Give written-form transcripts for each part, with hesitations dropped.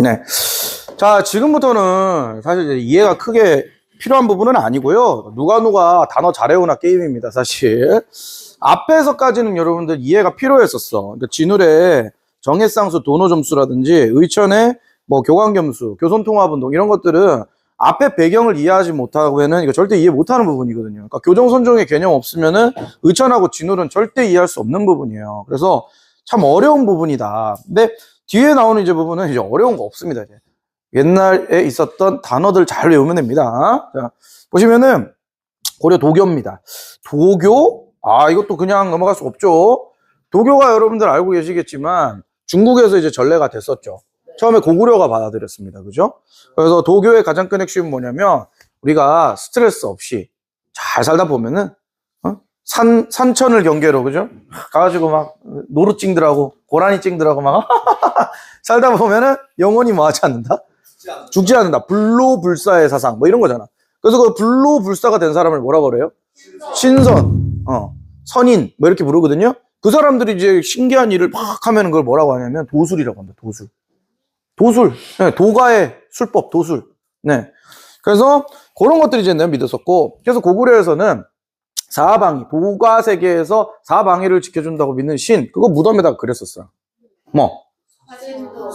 네. 자, 지금부터는 사실 이제 이해가 크게 필요한 부분은 아니고요. 누가 단어 잘해오나 게임입니다, 사실. 앞에서까지는 여러분들 이해가 필요했었어. 그러니까 진울의 정해쌍수, 도노점수라든지 의천의 뭐 교관겸수, 교선통합운동 이런 것들은 앞에 배경을 이해하지 못하고는 이거 절대 이해 못하는 부분이거든요. 그러니까 교정선종의 개념 없으면은 의천하고 진울은 절대 이해할 수 없는 부분이에요. 그래서 참 어려운 부분이다. 근데 뒤에 나오는 이제 부분은 이제 어려운 거 없습니다. 이제. 옛날에 있었던 단어들 잘 외우면 됩니다. 자, 보시면은 고려 도교입니다. 도교? 아, 이것도 그냥 넘어갈 수 없죠. 도교가 여러분들 알고 계시겠지만 중국에서 이제 전래가 됐었죠. 처음에 고구려가 받아들였습니다. 그죠? 그래서 도교의 가장 큰 핵심은 뭐냐면 우리가 스트레스 없이 잘 살다 보면은 산천을 경계로, 그죠? 가가지고 막 노루찡들하고 고라니찡들하고 막 살다 보면은 영원히 뭐 하지 않는다? 죽지 않는다. 불로불사의 사상 뭐 이런 거잖아. 그래서 그 불로불사가 된 사람을 뭐라고 그래요? 신선, 선인 뭐 이렇게 부르거든요. 그 사람들이 이제 신기한 일을 막 하면 그걸 뭐라고 하냐면 도술이라고 합니다. 도술. 네, 도가의 술법, 도술. 네. 그래서 그런 것들이 이제 내가 믿었었고, 그래서 고구려에서는 사방이, 도가 세계에서 사방위를 지켜준다고 믿는 신, 그거 무덤에다가 그렸었어요. 뭐?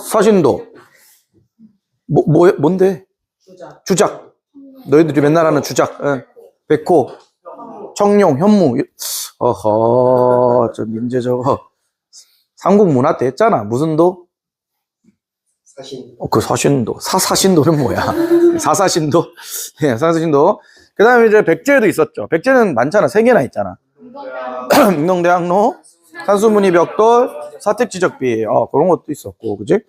사신도. 뭔데? 주작. 너희들이 맨날 하는 주작. 예. 백호, 청룡, 현무. 어허, 저 민재 저거. 삼국 문화 때 했잖아. 무슨 도? 사신. 그 사신도. 사신도는 뭐야? 사신도? 예, 사신도. 그 다음에 이제 백제도 있었죠. 백제는 많잖아. 3개나 있잖아. ing농대학로, 산수문이 벽돌, 사택지적비. 그런 것도 있었고, 그지?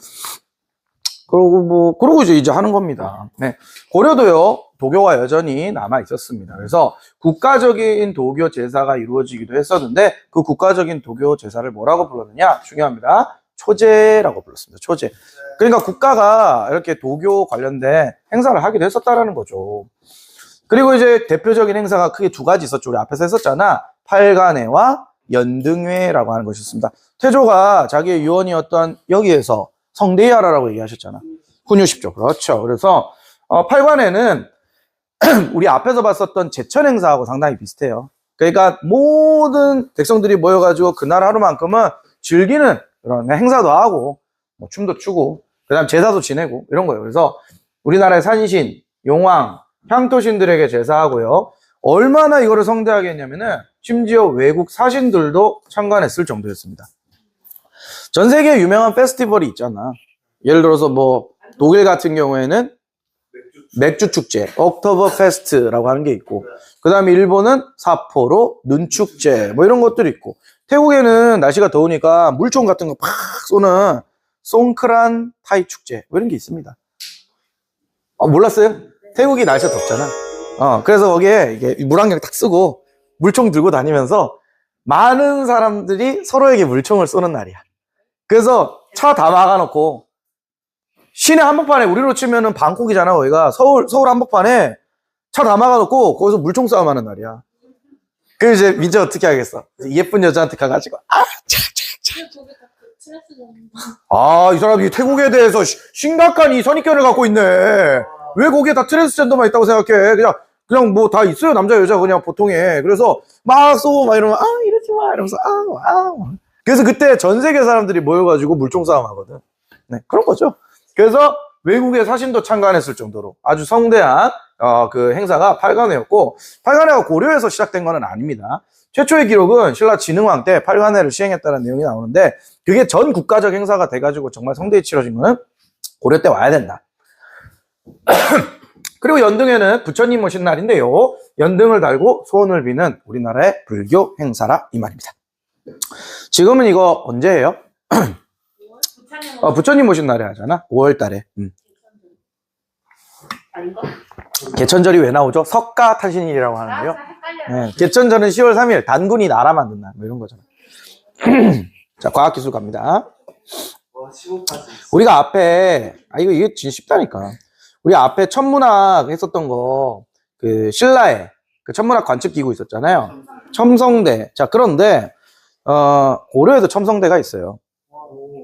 그러고 이제 하는 겁니다. 네. 고려도요, 도교가 여전히 남아 있었습니다. 그래서 국가적인 도교 제사가 이루어지기도 했었는데, 그 국가적인 도교 제사를 뭐라고 불렀느냐? 중요합니다. 초제라고 불렀습니다. 초제. 그러니까 국가가 이렇게 도교 관련된 행사를 하기도 했었다라는 거죠. 그리고 이제 대표적인 행사가 크게 2가지 있었죠. 우리 앞에서 했었잖아. 팔간회와 연등회라고 하는 것이 있습니다. 태조가 자기의 유언이었던 여기에서 성대하라라고 얘기하셨잖아. 훈유 10조. 그렇죠. 그래서 팔관회는 우리 앞에서 봤었던 제천 행사하고 상당히 비슷해요. 그러니까 모든 백성들이 모여가지고 그날 하루만큼은 즐기는 그런 행사도 하고 뭐 춤도 추고 그다음 제사도 지내고 이런 거예요. 그래서 우리나라의 산신, 용왕, 향토신들에게 제사하고요. 얼마나 이거를 성대하게 했냐면은 심지어 외국 사신들도 참관했을 정도였습니다. 전 세계에 유명한 페스티벌이 있잖아. 예를 들어서 뭐 독일 같은 경우에는 맥주 축제, 옥토버 페스트라고 하는 게 있고, 그 다음에 일본은 사포로 눈축제 뭐 이런 것들이 있고, 태국에는 날씨가 더우니까 물총 같은 거 팍 쏘는 송크란 타이 축제 뭐 이런 게 있습니다. 몰랐어요? 태국이 날씨가 덥잖아. 그래서 거기에 이게 물안경 탁 쓰고 물총 들고 다니면서 많은 사람들이 서로에게 물총을 쏘는 날이야. 그래서 차 다 막아놓고 시내 한복판에 우리로 치면은 방콕이잖아. 거기가 서울 한복판에 차 다 막아놓고 거기서 물총 싸움 하는 날이야. 그래서 이제 민재 어떻게 하겠어? 예쁜 여자한테 가가지고 이 사람이 태국에 대해서 심각한 이 선입견을 갖고 있네. 왜 거기에 다 트랜스젠더만 있다고 생각해? 그냥 뭐 다 있어요. 남자 여자 그냥 보통에. 그래서 막 쏘고 막 이러면 이러지 마 이러면서 그래서 그때 전 세계 사람들이 모여가지고 물총 싸움 하거든. 네, 그런 거죠. 그래서 외국의 사신도 참관했을 정도로 아주 성대한 그 행사가 팔관회였고, 팔관회가 고려에서 시작된 건 아닙니다. 최초의 기록은 신라 진흥왕 때 팔관회를 시행했다는 내용이 나오는데, 그게 전 국가적 행사가 돼가지고 정말 성대히 치러진 거는 고려 때 와야 된다. 그리고 연등회는 부처님 오신 날인데요, 연등을 달고 소원을 비는 우리나라의 불교 행사라 이 말입니다. 지금은 이거 언제예요? 부처님 오신 날에 하잖아. 5월 달에. 아닌가? 개천절이 왜 나오죠? 석가탄신일이라고 하는데요. 네, 개천절은 10월 3일 단군이 나라 만든 날 뭐 이런 거잖아. 자, 과학기술 갑니다. 우리가 앞에 이게 진짜 쉽다니까. 우리 앞에 천문학 했었던 거, 그 신라에 그 천문학 관측기구 있었잖아요. 첨성대. 자, 그런데 고려에도 첨성대가 있어요.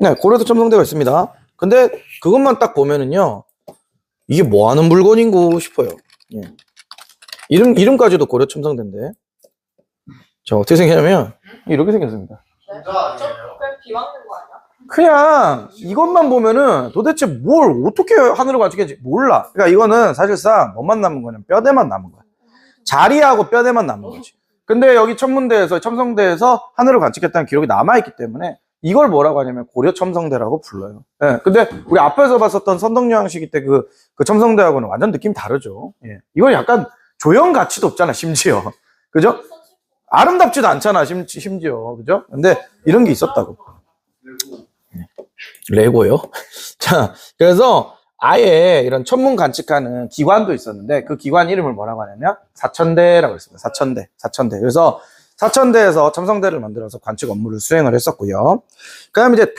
네, 고려에도 첨성대가 있습니다. 근데 그것만 딱 보면은요, 이게 뭐 하는 물건인고 싶어요. 예. 이름까지도 고려 첨성대인데. 자, 어떻게 생겼냐면, 이렇게 생겼습니다. 그냥 비 막는 거 아니야? 그냥 이것만 보면은 도대체 뭘 어떻게 하늘을 관측했는지 몰라. 그러니까 이거는 사실상 뭐만 남은 거냐면 뼈대만 남은 거야. 자리하고 뼈대만 남은 거지. 근데 여기 천문대에서 첨성대에서 하늘을 관측했다는 기록이 남아있기 때문에 이걸 뭐라고 하냐면 고려 첨성대라고 불러요. 예. 근데 우리 앞에서 봤었던 선덕여왕 시기 때 그 첨성대하고는 완전 느낌 다르죠. 예. 이건 약간 조형 가치도 없잖아, 심지어. 그죠? 아름답지도 않잖아, 심지어. 그죠? 근데 이런 게 있었다고. 레고요? 자, 그래서 아예 이런 천문 관측하는 기관도 있었는데 그 기관 이름을 뭐라고 하냐면 사천대라고 했습니다. 사천대. 그래서 사천대에서 첨성대를 만들어서 관측 업무를 수행을 했었고요. 그 다음에 이제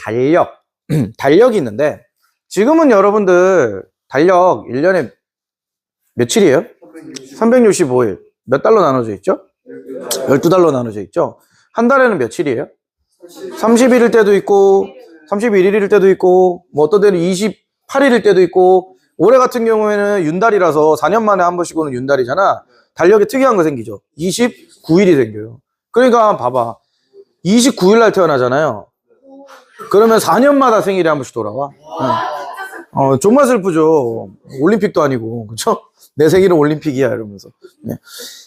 달력이 있는데 지금은 여러분들 달력 1년에 며칠이에요? 365일. 몇 달로 나눠져 있죠? 12달로 나눠져 있죠? 한 달에는 며칠이에요? 30일일 때도 있고 31일일 때도 있고 뭐 어떤 데는 28일일 때도 있고 올해 같은 경우에는 윤달이라서 4년 만에 한 번씩 오는 윤달이잖아. 달력에 특이한 거 생기죠. 29일이 생겨요. 그러니까 봐봐. 29일 날 태어나잖아요. 그러면 4년마다 생일이 한 번씩 돌아와. 정말 슬프죠. 올림픽도 아니고 그렇죠? 내 생일은 올림픽이야 이러면서. 네.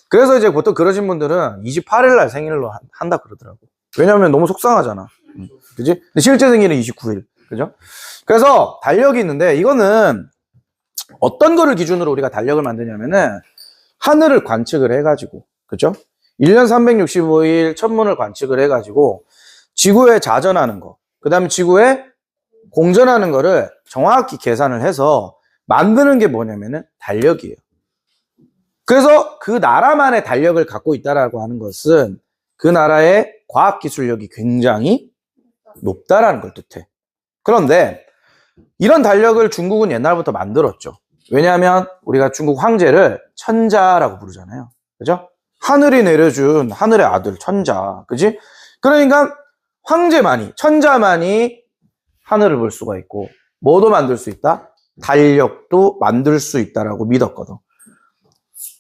그래서 이제 보통 그러신 분들은 28일 날 생일로 한다 그러더라고. 왜냐면 너무 속상하잖아. 그지? 근데 실제 생일은 29일. 그죠? 그래서 달력이 있는데 이거는 어떤 거를 기준으로 우리가 달력을 만드냐면은 하늘을 관측을 해가지고, 그죠? 1년 365일 천문을 관측을 해가지고 지구에 자전하는 거, 그 다음에 지구에 공전하는 거를 정확히 계산을 해서 만드는 게 뭐냐면은 달력이에요. 그래서 그 나라만의 달력을 갖고 있다라고 하는 것은 그 나라의 과학기술력이 굉장히 높다라는 걸 뜻해. 그런데 이런 달력을 중국은 옛날부터 만들었죠. 왜냐하면 우리가 중국 황제를 천자라고 부르잖아요. 그죠? 하늘이 내려준 하늘의 아들 천자. 그지? 그러니까 천자만이 하늘을 볼 수가 있고 뭐도 만들 수 있다? 달력도 만들 수 있다라고 믿었거든.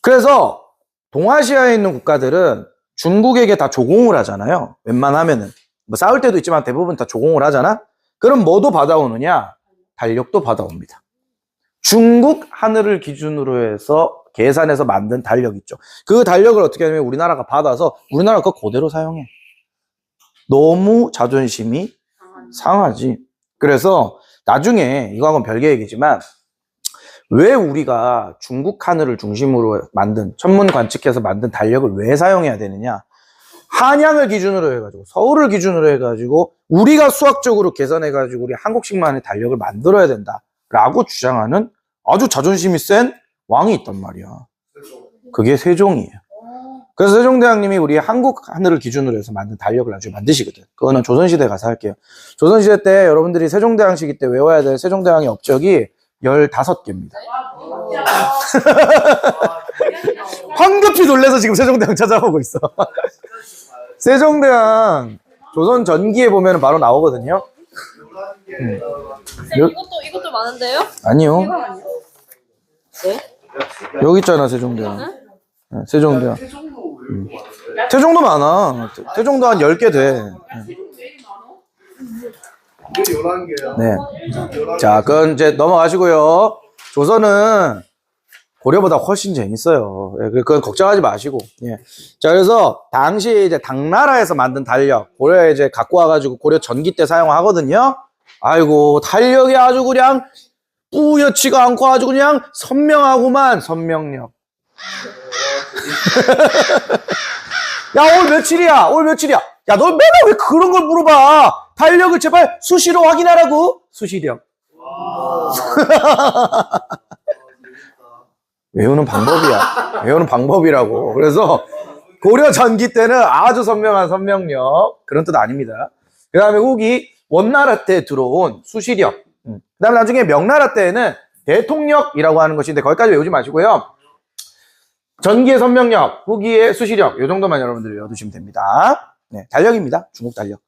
그래서 동아시아에 있는 국가들은 중국에게 다 조공을 하잖아요. 웬만하면은. 뭐 싸울 때도 있지만 대부분 다 조공을 하잖아. 그럼 뭐도 받아오느냐? 달력도 받아옵니다. 중국 하늘을 기준으로 해서 계산해서 만든 달력 있죠. 그 달력을 어떻게 하냐면 우리나라가 받아서 우리나라가 그거 그대로 사용해. 너무 자존심이 상하지. 그래서 나중에 이거하고는 별개 얘기지만 왜 우리가 중국 하늘을 중심으로 만든 천문 관측해서 만든 달력을 왜 사용해야 되느냐? 한양을 기준으로 해가지고 서울을 기준으로 해가지고 우리가 수학적으로 계산해가지고 우리 한국식만의 달력을 만들어야 된다라고 주장하는 아주 자존심이 센 왕이 있단 말이야. 그게 세종이에요. 그래서 세종대왕님이 우리 한국 하늘을 기준으로 해서 만든 달력을 나중에 만드시거든. 그거는 조선시대 가서 할게요. 조선시대 때 여러분들이 세종대왕 시기 때 외워야 될 세종대왕의 업적이 15개입니다. 황급히 놀래서 지금 세종대왕 찾아보고 있어. 세종대왕 조선 전기에 보면 바로 나오거든요. 쌤, 이것도 많은데요? 아니요. 네? 여기 있잖아, 세종대왕. 네, 세종대왕. 태종도 많아. 태종도 한 10개 돼. 네. 자, 그건 이제 넘어가시고요. 조선은 고려보다 훨씬 재밌어요. 예, 그건 걱정하지 마시고. 예. 자, 그래서 당시 이제 당나라에서 만든 달력, 고려에 이제 갖고 와가지고 고려 전기 때 사용하거든요. 아이고, 달력이 아주 그냥 뿌옇지가 않고 아주 그냥 선명하구만, 선명력. 야, 오늘 며칠이야? 오늘 며칠이야? 야, 너 맨날 왜 그런 걸 물어봐? 달력을 제발 수시로 확인하라고. 수시력. 외우는 방법이야. 외우는 방법이라고. 그래서 고려 전기 때는 아주 선명한 선명력. 그런 뜻 아닙니다. 그 다음에 후기 원나라 때 들어온 수시력. 그 다음에 나중에 명나라 때에는 대통력이라고 하는 것인데 거기까지 외우지 마시고요. 전기의 선명력, 후기의 수시력, 이 정도만 여러분들이 외워두시면 됩니다. 네, 달력입니다. 중국 달력.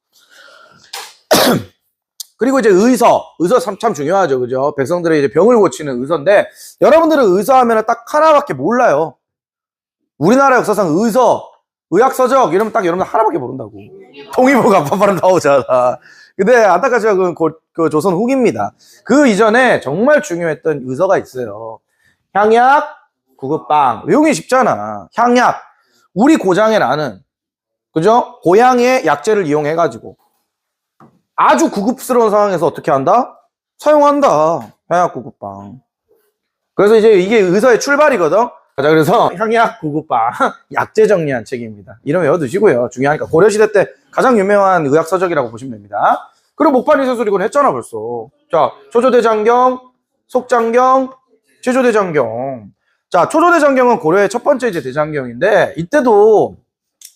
그리고 이제 의서 참 중요하죠. 그죠? 백성들의 이제 병을 고치는 의서인데, 여러분들은 의서 하면 딱 하나밖에 몰라요. 우리나라 역사상 의서, 의학서적 이러면 딱 여러분들 하나밖에 모른다고. 통일부 간판바로 나오잖아. 근데 안타깝지만 그 조선 후기입니다. 그 이전에 정말 중요했던 의서가 있어요. 향약, 구급방. 외우기 쉽잖아. 향약. 우리 고장에 나는, 그죠? 고향의 약재를 이용해가지고 아주 구급스러운 상황에서 어떻게 한다? 사용한다. 향약 구급방. 그래서 이제 이게 의서의 출발이거든. 자, 그래서 향약 구급방 약재 정리한 책입니다. 이름 외워두시고요. 중요하니까 고려시대 때 가장 유명한 의학서적이라고 보시면 됩니다. 그리고 목판이서술 이건 했잖아 벌써. 자, 초조대장경, 속장경, 제조대장경. 자, 초조대장경은 고려의 첫 번째 이제 대장경인데, 이때도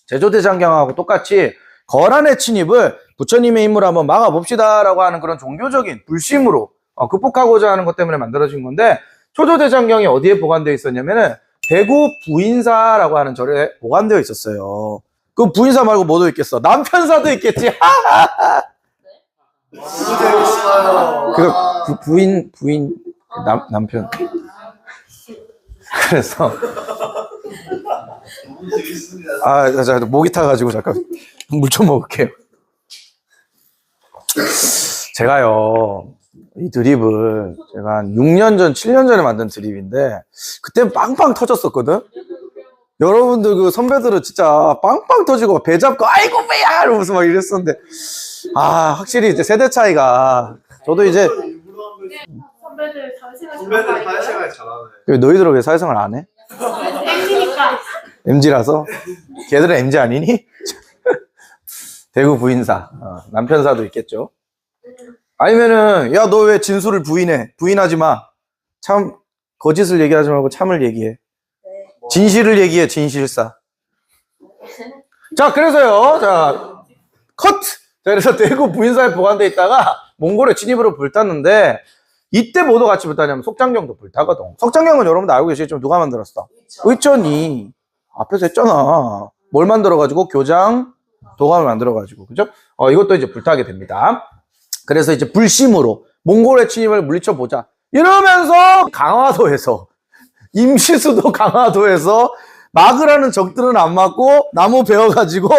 제조대장경하고 똑같이 거란의 침입을 부처님의 힘으로 한번 막아봅시다라고 하는 그런 종교적인 불심으로 극복하고자 하는 것 때문에 만들어진 건데, 초조대장경이 어디에 보관되어 있었냐면은 대구 부인사라고 하는 절에 보관되어 있었어요. 그 부인사 말고 뭐도 있겠어? 남편사도 있겠지. 너무 재밌어요. 그 부인 남편. 그래서 너무 재밌습니다. 자, 목이 타가지고 잠깐 물 좀 먹을게요. 제가요, 이 드립을 제가 한 6년 전, 7년 전에 만든 드립인데, 그때 빵빵 터졌었거든? 여러분들 그 선배들은 진짜 빵빵 터지고 배 잡고, 아이고, 배야! 이러면서 막 이랬었는데, 확실히 이제 세대 차이가, 저도 이제, 선배들 사회생활 선배들 잘하는 사회생활 잘하네. 너희들은 왜 사회생활 안 해? MZ니까. MG라서? 걔들은 MG 아니니? 대구 부인사, 남편사도 있겠죠. 아니면은, 야, 너 왜 진술을 부인해? 부인하지 마. 참, 거짓을 얘기하지 말고 참을 얘기해. 진실을 얘기해, 진실사. 자, 그래서요, 자, 컷! 자, 그래서 대구 부인사에 보관돼 있다가 몽골의 진입으로 불탔는데, 이때 뭐도 같이 불타냐면 속장경도 불타거든. 속장경은 여러분들 알고 계시겠지만 누가 만들었어? 의천이. 앞에서 했잖아. 뭘 만들어가지고? 교장, 도감을 만들어가지고. 그죠? 이것도 이제 불타게 됩니다. 그래서 이제 불심으로 몽골의 침입을 물리쳐보자. 이러면서 강화도에서, 임시수도 강화도에서 막으라는 적들은 안 맞고 나무 베어가지고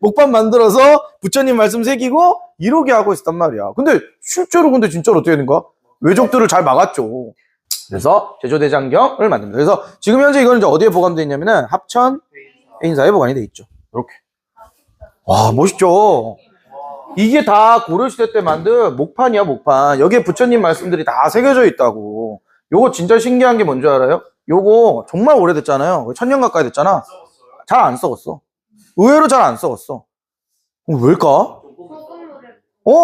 목판 만들어서 부처님 말씀 새기고 이러게 하고 있었단 말이야. 근데 실제로 근데 진짜로 어떻게 된 거야? 외적들을 잘 막았죠. 그래서 제조대장경을 만듭니다. 그래서 지금 현재 이거는 이제 어디에 보관되어 있냐면은 합천 해인사에 보관이 돼 있죠. 이렇게. 와, 멋있죠? 이게 다 고려시대 때 만든 목판이야, 목판. 여기에 부처님 말씀들이 다 새겨져 있다고. 요거 진짜 신기한 게 뭔지 알아요? 요거 정말 오래됐잖아요. 1000년 가까이 됐잖아. 잘 안 썩었어. 의외로 잘 안 썩었어. 왜일까?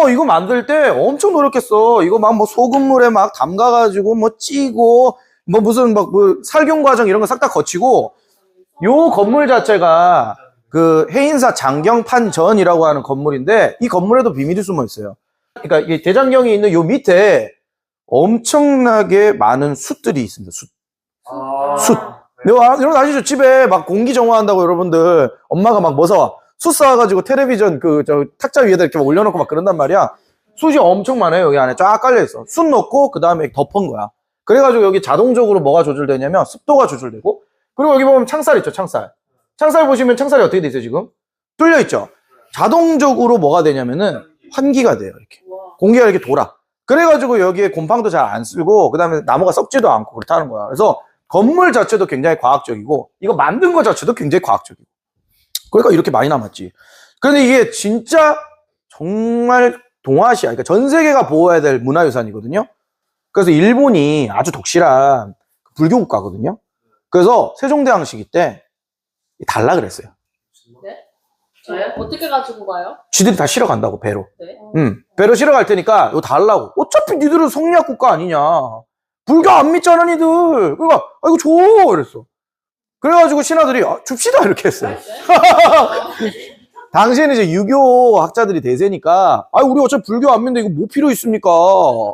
이거 만들 때 엄청 노력했어. 이거 막 뭐 소금물에 막 담가가지고 뭐 찌고 뭐 무슨 막 뭐 살균 과정 이런 거 싹 다 거치고, 요 건물 자체가 그 해인사 장경판전이라고 하는 건물인데, 이 건물에도 비밀이 숨어 있어요. 그러니까 이게 대장경이 있는 요 밑에 엄청나게 많은 숯들이 있습니다. 숯. 여러분 아시죠? 집에 막 공기 정화한다고 여러분들 엄마가 막 뭐 사와? 숯 사와가지고 텔레비전 저 탁자 위에다 이렇게 막 올려놓고 막 그런단 말이야. 숯이 엄청 많아요. 여기 안에 쫙 깔려있어. 숯 넣고 그 다음에 덮은 거야. 그래가지고 여기 자동적으로 뭐가 조절되냐면 습도가 조절되고, 그리고 여기 보면 창살 있죠. 창살 보시면 창살이 어떻게 돼 있어요? 지금 뚫려 있죠. 자동적으로 뭐가 되냐면은 환기가 돼요. 이렇게 공기가 이렇게 돌아. 그래가지고 여기에 곰팡도 잘 안 쓸고, 그 다음에 나무가 썩지도 않고 그렇다는 거야. 그래서 건물 자체도 굉장히 과학적이고, 이거 만든 것 자체도 굉장히 과학적이고. 그러니까 이렇게 많이 남았지. 그런데 이게 진짜 정말 동아시아, 그러니까 전 세계가 보호해야 될 문화유산이거든요. 그래서 일본이 아주 독실한 불교 국가거든요. 그래서 세종대왕 시기 때 달라 그랬어요. 네? 저요? 어떻게 가지고 가요? 쥐들이 다 실어 간다고, 배로. 네. 배로 실어 갈 테니까 이거 달라고. 어차피 니들은 성리학 국가 아니냐. 불교 안 믿잖아, 니들. 그러니까 이거 줘 이랬어. 그래가지고 신하들이 줍시다 이렇게 했어요. 당시에는 이제 유교 학자들이 대세니까, 우리 어차피 불교 안 믿는데 이거 뭐 필요 있습니까?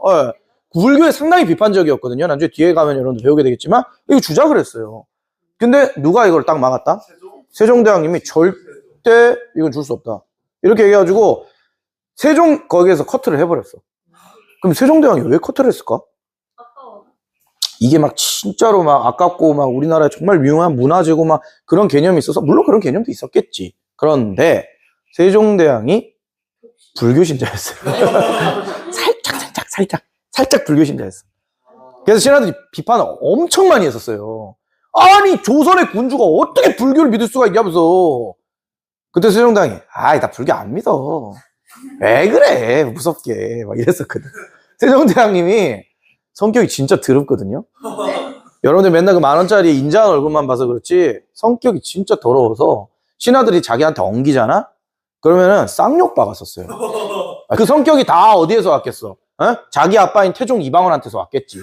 예. 불교에 상당히 비판적이었거든요. 나중에 뒤에 가면 여러분들 배우게 되겠지만 이거 주자 그랬어요. 근데 누가 이걸 딱 막았다? 세종대왕님이 절대 이건 줄 수 없다. 이렇게 얘기해가지고 세종 거기에서 커트를 해버렸어. 그럼 세종대왕이 왜 커트를 했을까? 아까워. 이게 막 진짜로 막 아깝고 막 우리나라에 정말 유용한 문화재고 막 그런 개념이 있어서 물론 그런 개념도 있었겠지. 그런데 세종대왕이 불교 신자였어요. 살짝 불교 신자였어. 그래서 신하들이 비판을 엄청 많이 했었어요. 아니 조선의 군주가 어떻게 불교를 믿을 수가 있냐면서. 그때 세종대왕이 나 불교 안 믿어. 왜 그래 무섭게 막 이랬었거든. 세종대왕님이 성격이 진짜 더럽거든요. 여러분들 맨날 그 10,000원짜리 인자한 얼굴만 봐서 그렇지 성격이 진짜 더러워서 신하들이 자기한테 엉기잖아? 그러면은 쌍욕 박았었어요. 그 성격이 다 어디에서 왔겠어? 어? 자기 아빠인 태종 이방원한테서 왔겠지.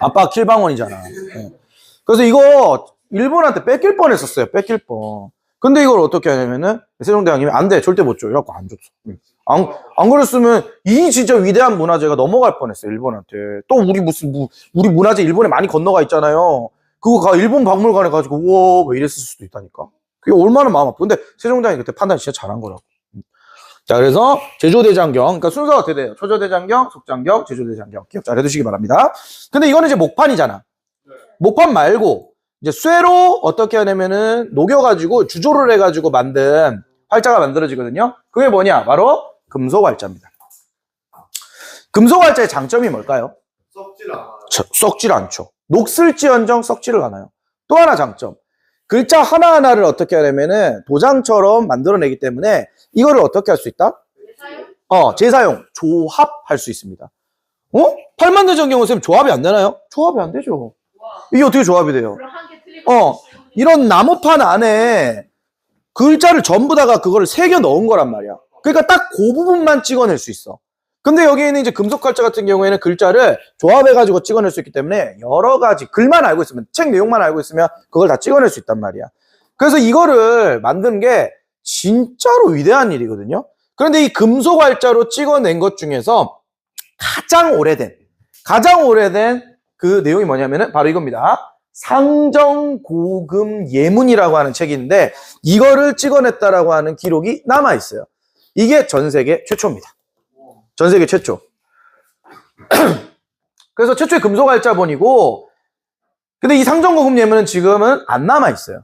아빠가 킬방원이잖아. 그래서 이거 일본한테 뺏길 뻔했었어요. 뺏길 뻔. 근데 이걸 어떻게 하냐면은 세종대왕님이 안 돼, 절대 못 줘. 이래갖고 안 줬어. 안 그랬으면 이 진짜 위대한 문화재가 넘어갈 뻔했어요. 일본한테. 또 우리 문화재 일본에 많이 건너가 있잖아요. 그거 일본 박물관에 가지고 우와 뭐 이랬을 수도 있다니까. 그게 얼마나 마음 아파. 근데 세종대왕이 그때 판단 진짜 잘한 거라고. 자, 그래서 제조대장경, 그러니까 순서가 어떻게 돼요? 초조대장경, 속장경, 제조대장경. 기억 잘 해두시기 바랍니다. 근데 이거는 이제 목판이잖아. 목판 말고 이제 쇠로 어떻게 하냐면은 녹여가지고 주조를 해가지고 만든 활자가 만들어지거든요. 그게 뭐냐? 바로 금속활자입니다. 금속활자의 장점이 뭘까요? 썩질 않아요. 썩질 않죠. 녹슬지언정 썩지를 않아요. 또 하나 장점. 글자 하나하나를 어떻게 하냐면은 도장처럼 만들어내기 때문에 이거를 어떻게 할 수 있다? 재사용, 조합할 수 있습니다. 팔만대장 경우 선생님 조합이 안 되나요? 조합이 안 되죠. 이게 어떻게 조합이 돼요? 이런 나무판 안에 글자를 전부 다가 그거를 새겨 넣은 거란 말이야. 그러니까 딱 그 부분만 찍어낼 수 있어. 근데 여기에는 이제 금속활자 같은 경우에는 글자를 조합해가지고 찍어낼 수 있기 때문에 여러 가지 글만 알고 있으면, 책 내용만 알고 있으면 그걸 다 찍어낼 수 있단 말이야. 그래서 이거를 만든 게 진짜로 위대한 일이거든요. 그런데 이 금속활자로 찍어낸 것 중에서 가장 오래된 그 내용이 뭐냐면은 바로 이겁니다. 상정고금 예문이라고 하는 책이 있는데 이거를 찍어냈다라고 하는 기록이 남아있어요. 이게 전 세계 최초입니다. 전 세계 최초. 그래서 최초의 금속활자본이고, 근데 이 상정고금 예문은 지금은 안 남아있어요.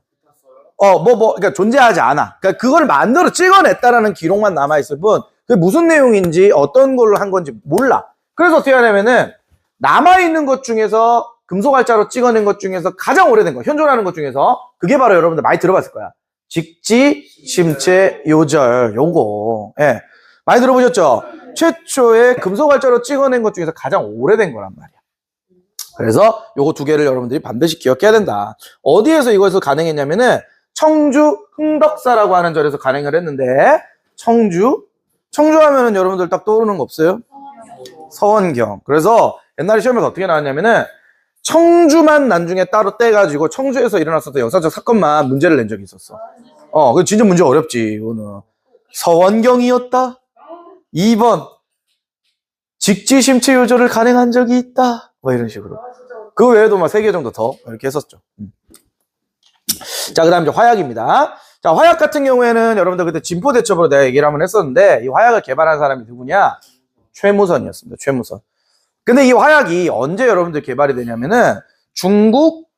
그러니까 존재하지 않아. 그러니까 그걸 만들어 찍어냈다라는 기록만 남아있을 뿐, 그게 무슨 내용인지 어떤 걸로 한 건지 몰라. 그래서 어떻게 하냐면은, 남아있는 것 중에서, 금속활자로 찍어낸 것 중에서 가장 오래된 거, 현존하는 것 중에서, 그게 바로 여러분들 많이 들어봤을 거야. 직지, 심체, 요절, 요거. 예. 많이 들어보셨죠? 최초의 금속활자로 찍어낸 것 중에서 가장 오래된 거란 말이야. 그래서 요거 두 개를 여러분들이 반드시 기억해야 된다. 어디에서 이것을 가능했냐면은 청주 흥덕사라고 하는 절에서 가능을 했는데, 청주 하면은 여러분들 딱 떠오르는 거 없어요? 서원경. 그래서 옛날에 시험에서 어떻게 나왔냐면은 청주만 나중에 따로 떼가지고 청주에서 일어났었던 역사적 사건만 문제를 낸 적이 있었어. 그 진짜 문제 어렵지 이거는. 서원경이었다. 2번 직지심체 요절을 간행한 적이 있다. 뭐 이런 식으로. 그 외에도 막 3개 정도 더 이렇게 했었죠. 자, 그 다음 이제 화약입니다. 자, 화약 같은 경우에는 여러분들 그때 진포대첩으로 내가 얘기를 한번 했었는데 이 화약을 개발한 사람이 누구냐? 최무선이었습니다. 최무선. 근데 이 화약이 언제 여러분들 개발이 되냐면은 중국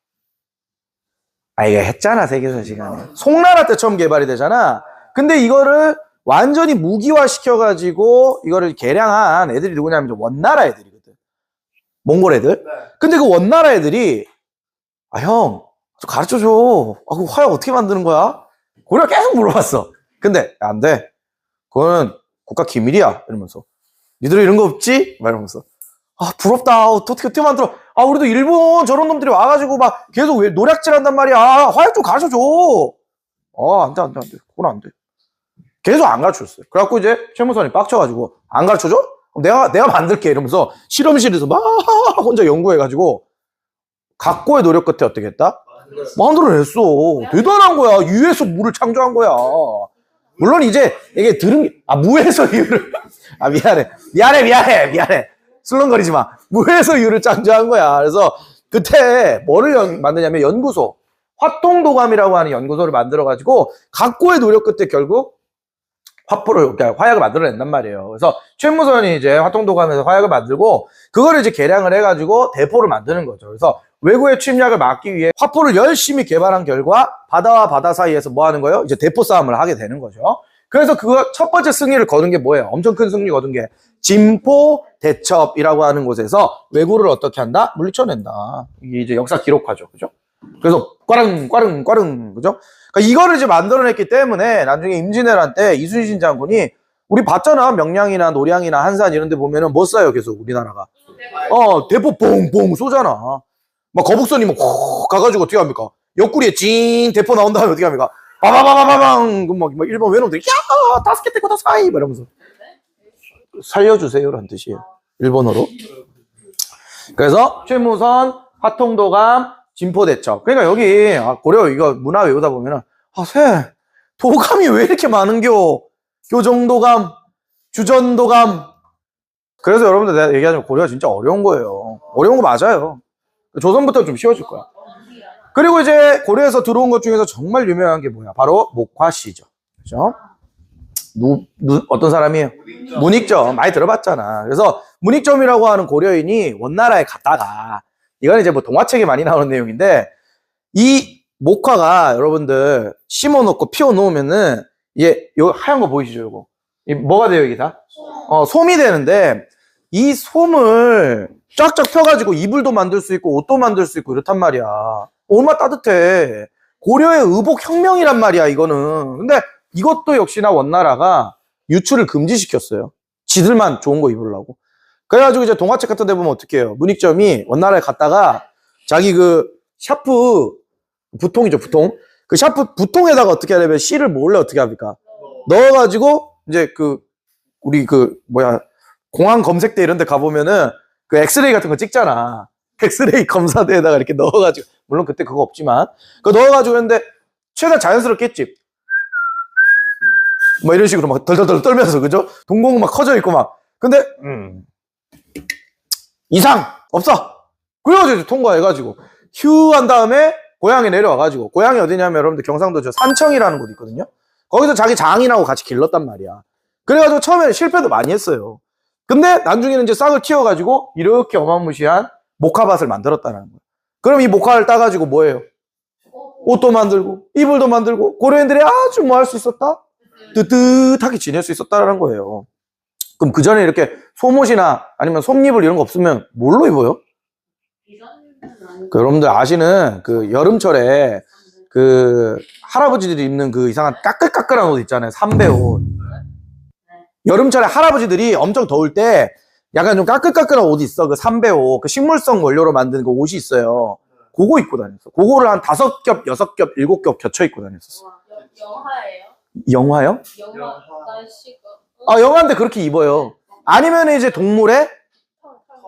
이거 했잖아 세계사 시간에. 송나라 때 처음 개발이 되잖아. 근데 이거를 완전히 무기화 시켜가지고 이거를 개량한 애들이 누구냐면 원나라 애들이거든. 몽골 애들. 근데 그 원나라 애들이 형, 좀 가르쳐줘. 그 화약 어떻게 만드는 거야? 우리가 계속 물어봤어. 근데 안 돼. 그거는 국가 기밀이야. 이러면서. 니들 이런 거 없지? 막 이러면서. 부럽다. 어떻게 만들어? 우리도 일본 저런 놈들이 와가지고 막 계속 왜 노략질 한단 말이야. 화약 좀 가르쳐줘. 안 돼. 그건 안 돼. 계속 안 가르쳐줬어요. 그래갖고 이제 최무선이 빡쳐가지고 안 가르쳐줘? 그럼 내가 만들게 이러면서 실험실에서 막 혼자 연구해가지고 각고의 노력 끝에 어떻게 했다? 만들어냈어. 대단한 거야. 유에서 무를 창조한 거야. 물론 이제 이게 들은 게 무에서 유를 미안해. 술렁거리지 마. 무에서 유를 창조한 거야. 그래서 그때 뭐를 만드냐면 연구소, 화통도감이라고 하는 연구소를 만들어가지고 각고의 노력 끝에 결국 화포를 이렇게 화약을 만들어낸단 말이에요. 그래서 최무선이 이제 화통도감에서 화약을 만들고 그거를 이제 개량을 해가지고 대포를 만드는 거죠. 그래서 외구의 침략을 막기 위해 화포를 열심히 개발한 결과 바다와 바다 사이에서 뭐 하는 거예요? 이제 대포 싸움을 하게 되는 거죠. 그래서 그거 첫 번째 승리를 거둔 게 뭐예요? 엄청 큰 승리 거둔 게 진포 대첩이라고 하는 곳에서 왜구를 어떻게 한다? 물리쳐낸다. 이게 이제 역사 기록화죠. 그죠? 그래서 꽈릉 그죠? 그러니까 이거를 이제 만들어냈기 때문에 나중에 임진왜란 때 이순신 장군이 우리 봤잖아. 명량이나 노량이나 한산 이런 데 보면은 뭐 쏴요 계속 우리나라가. 대포 뽕뽕 쏘잖아. 막 거북선이 막 가가지고 어떻게 합니까? 옆구리에 찡 대포 나온 다음에 어떻게 합니까? 빠바바바바방 막 일본 외놈들이 야 다섯 개 떼고 다 사이 이러면서 살려주세요라는 뜻이에요. 일본어로. 그래서 최무선, 화통도감, 진포대첩. 그러니까 여기 고려 이거 문화 외우다 보면은 새 도감이 왜 이렇게 많은겨? 교정도감, 주전도감. 그래서 여러분들 내가 얘기하자면 고려가 진짜 어려운 거예요. 어려운 거 맞아요. 조선부터 좀 쉬워질 거야. 그리고 이제 고려에서 들어온 것 중에서 정말 유명한 게 뭐야? 바로 목화시죠. 그죠? 어떤 사람이에요? 문익점. 많이 들어봤잖아. 그래서 문익점이라고 하는 고려인이 원나라에 갔다가 이건 이제 뭐 동화책에 많이 나오는 내용인데 이 목화가 여러분들 심어놓고 피워놓으면은 요 하얀 거 보이시죠? 요거. 뭐가 돼요, 이게 다? 솜이 되는데 이 솜을 쫙쫙 펴가지고 이불도 만들 수 있고 옷도 만들 수 있고 이렇단 말이야. 얼마나 따뜻해. 고려의 의복혁명이란 말이야, 이거는. 근데 이것도 역시나 원나라가 유출을 금지시켰어요. 지들만 좋은 거 입으려고. 그래가지고 이제 동화책 같은 데 보면 어떻게 해요? 문익점이 원나라에 갔다가 자기 그 샤프, 부통이죠, 부통. 그 샤프 부통에다가 어떻게 하냐면 씨를 몰래 어떻게 합니까? 넣어가지고 이제 우리 공항 검색대 이런 데 가보면은 그 엑스레이 같은 거 찍잖아. 엑스레이 검사대에다가 이렇게 넣어가지고, 물론 그때 그거 없지만, 그거 넣어가지고 했는데, 최대한 자연스럽겠지. 뭐 이런 식으로 막 덜덜덜 떨면서, 그죠? 동공 막 커져 있고 막. 근데, 이상! 없어! 그래가지고 통과해가지고, 휴 한 다음에 고향에 내려와가지고, 고향이 어디냐면 여러분들 경상도 저 산청이라는 곳 있거든요? 거기서 자기 장인하고 같이 길렀단 말이야. 그래가지고 처음에는 실패도 많이 했어요. 근데 나중에는 이제 싹을 틔워가지고 이렇게 어마무시한 목화밭을 만들었다는 거예요. 그럼 이 목화를 따가지고 뭐예요? 옷도 만들고 이불도 만들고 고려인들이 아주 뭐 할 수 있었다? 뜨뜻하게 지낼 수 있었다는 거예요. 그럼 그 전에 이렇게 솜옷이나 아니면 솜잎을 이런 거 없으면 뭘로 입어요? 여러분들 아시는 그 여름철에 그 할아버지들이 입는 그 이상한 까끌까끌한 옷 있잖아요. 삼배 옷. 여름철에 할아버지들이 엄청 더울 때 약간 좀 까끌까끌한 옷 있어. 그 삼배옷. 그 식물성 원료로 만든 그 옷이 있어요. 그거 입고 다녔어. 그거를 한 5겹, 6겹, 7겹 겹쳐 입고 다녔었어. 영화예요? 영화요? 영화 날씨가. 영화인데 그렇게 입어요. 아니면 이제 동물의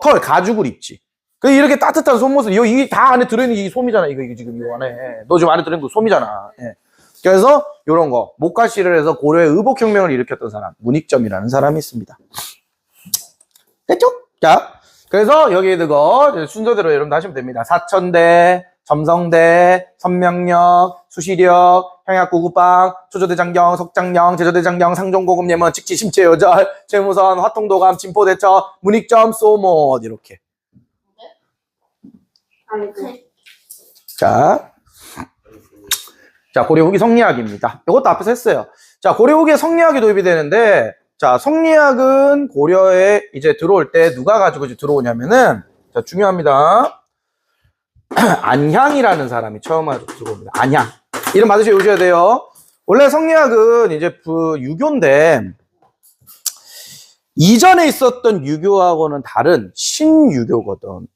털, 가죽을 입지. 그 이렇게 따뜻한 솜옷을, 이게 다 안에 들어있는 이 솜이잖아. 이거 지금 이 안에. 너 지금 안에 들어있는 거 솜이잖아. 예. 그래서 요런 거 목화씨를 해서 고려의 의복혁명을 일으켰던 사람 문익점이라는 사람이 있습니다. 됐죠? 자, 그래서 여기 그거 순서대로 여러분 하시면 됩니다. 사천대, 점성대, 선명역, 수시력, 향약구구방, 초조대장경, 석장령, 제조대장경, 상종고급예문, 직지 심체요절, 최무선, 화통도감, 진포대첩, 문익점, 쏘못 이렇게. 자, 고려 후기 성리학입니다. 이것도 앞에서 했어요. 자, 고려 후기에 성리학이 도입이 되는데, 자, 성리학은 고려에 이제 들어올 때 누가 가지고 이제 들어오냐면은, 자, 중요합니다. 안향이라는 사람이 처음 들어옵니다. 안향. 이름 맞으셔 오셔야 돼요. 원래 성리학은 이제 유교인데, 이전에 있었던 유교하고는 다른 신유교거든.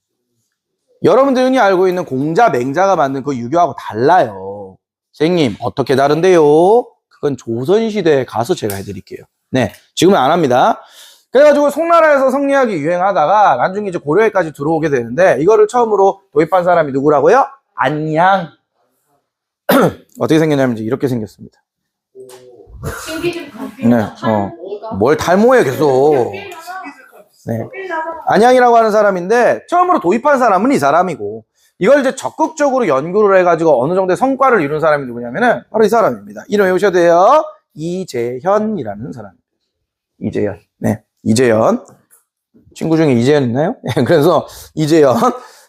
여러분들 흔히 알고 있는 공자, 맹자가 만든 그 유교하고 달라요. 선생님, 어떻게 다른데요? 그건 조선시대에 가서 제가 해드릴게요. 네, 지금은 안 합니다. 그래가지고 송나라에서 성리학이 유행하다가 나중에 이제 고려에까지 들어오게 되는데 이거를 처음으로 도입한 사람이 누구라고요? 안양. 어떻게 생겼냐면 이렇게 생겼습니다. 네, 뭘 탈모해 계속. 네. 안양이라고 하는 사람인데 처음으로 도입한 사람은 이 사람이고 이걸 이제 적극적으로 연구를 해가지고 어느 정도의 성과를 이룬 사람이 누구냐면은 바로 이 사람입니다. 이름 외우셔야 돼요. 이재현이라는 사람입니다. 이재현. 네. 이재현. 친구 중에 이재현 있나요? 그래서 이재현.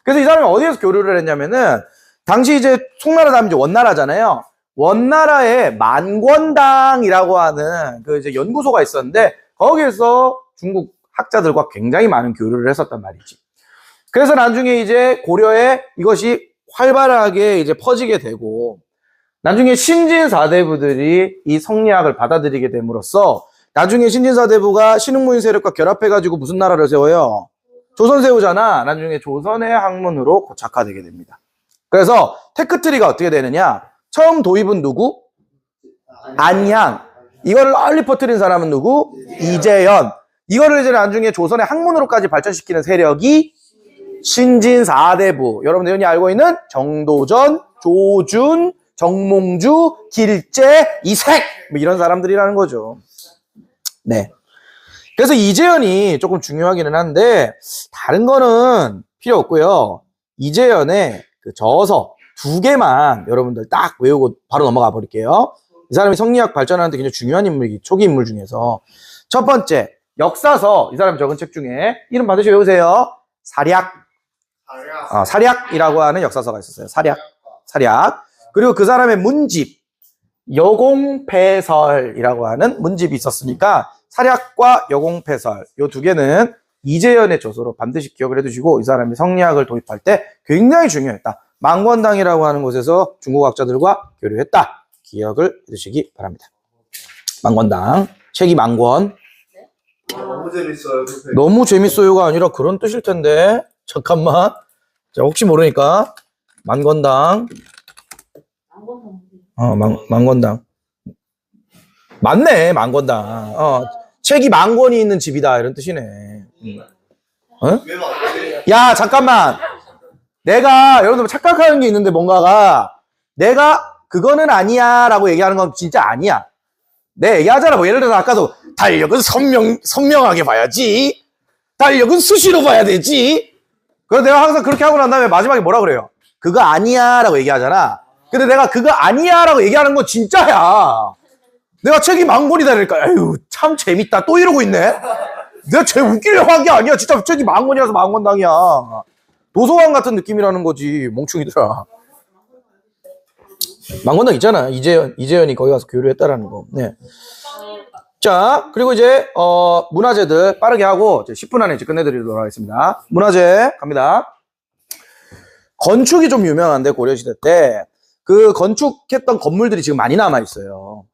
그래서 이 사람이 어디에서 교류를 했냐면은 당시 이제 송나라 다음에 이제 원나라잖아요. 원나라에 만권당이라고 하는 그 이제 연구소가 있었는데 거기에서 중국 학자들과 굉장히 많은 교류를 했었단 말이지. 그래서 나중에 이제 고려에 이것이 활발하게 이제 퍼지게 되고 나중에 신진사대부들이 이 성리학을 받아들이게 됨으로써 나중에 신진사대부가 신흥무인 세력과 결합해가지고 무슨 나라를 세워요? 조선 세우잖아. 나중에 조선의 학문으로 고착화되게 됩니다. 그래서 테크트리가 어떻게 되느냐? 처음 도입은 누구? 안향. 이거를 널리 퍼뜨린 사람은 누구? 이재현. 이거를 이제 나중에 조선의 학문으로까지 발전시키는 세력이 신진사대부. 여러분들 흔히 알고 있는 정도전, 조준, 정몽주, 길재, 이색 뭐 이런 사람들이라는 거죠. 네. 그래서 이재현이 조금 중요하기는 한데 다른 거는 필요 없고요. 이재현의 그 저서 2개만 여러분들 딱 외우고 바로 넘어가 버릴게요. 이 사람이 성리학 발전하는데 굉장히 중요한 인물이기 초기 인물 중에서 첫 번째 역사서. 이 사람이 적은 책 중에 이름 반드시 외우세요. 사략. 사략이라고 하는 역사서가 있었어요. 사략. 그리고 그 사람의 문집 여공패설이라고 하는 문집이 있었으니까 사략과 여공패설 이 2개는 이재현의 저서로 반드시 기억을 해두시고 이 사람이 성리학을 도입할 때 굉장히 중요했다. 만권당이라고 하는 곳에서 중국 학자들과 교류했다. 기억을 해두시기 바랍니다. 만권당 책이 만권. 너무 재밌어요. 선생님. 너무 재밌어요가 아니라 그런 뜻일 텐데 잠깐만. 자, 혹시 모르니까 만권당. 만권당. 맞네, 만권당. 책이 만권이 있는 집이다 이런 뜻이네. 어? 왜 맞지? 야, 잠깐만. 내가 여러분들 착각하는 게 있는데 뭔가가 내가 그거는 아니야 라고 얘기하는 건 진짜 아니야. 내 얘기하잖아. 뭐 예를 들어서 아까도 달력은 선명하게 봐야지. 달력은 수시로 봐야 되지. 그래서 내가 항상 그렇게 하고 난 다음에 마지막에 뭐라 그래요? 그거 아니야 라고 얘기하잖아. 근데 내가 그거 아니야 라고 얘기하는 건 진짜야. 내가 책이 만권이다 그러니까 아유 참 재밌다 또 이러고 있네. 내가 제일 웃기려고 한 게 아니야. 진짜 책이 만권이라서 만권당이야. 도서관 같은 느낌이라는 거지 멍충이들아. 만권당 있잖아. 이재현이 거기 가서 교류했다라는 거. 네. 자, 그리고 이제 문화재들 빠르게 하고 이제 10분 안에 이제 끝내드리도록 하겠습니다. 문화재 갑니다. 건축이 좀 유명한데 고려시대 때 그 건축했던 건물들이 지금 많이 남아 있어요.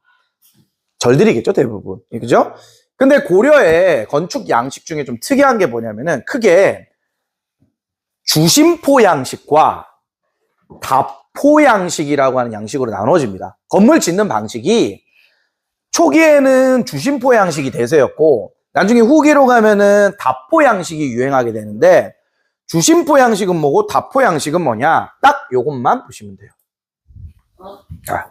절들이겠죠 대부분. 그죠? 근데 고려의 건축 양식 중에 좀 특이한 게 뭐냐면은 크게 주심포 양식과 답포 양식이라고 하는 양식으로 나눠집니다. 건물 짓는 방식이 초기에는 주심포 양식이 대세였고 나중에 후기로 가면은 답포 양식이 유행하게 되는데 주심포 양식은 뭐고 답포 양식은 뭐냐? 딱 요것만 보시면 돼요. 자,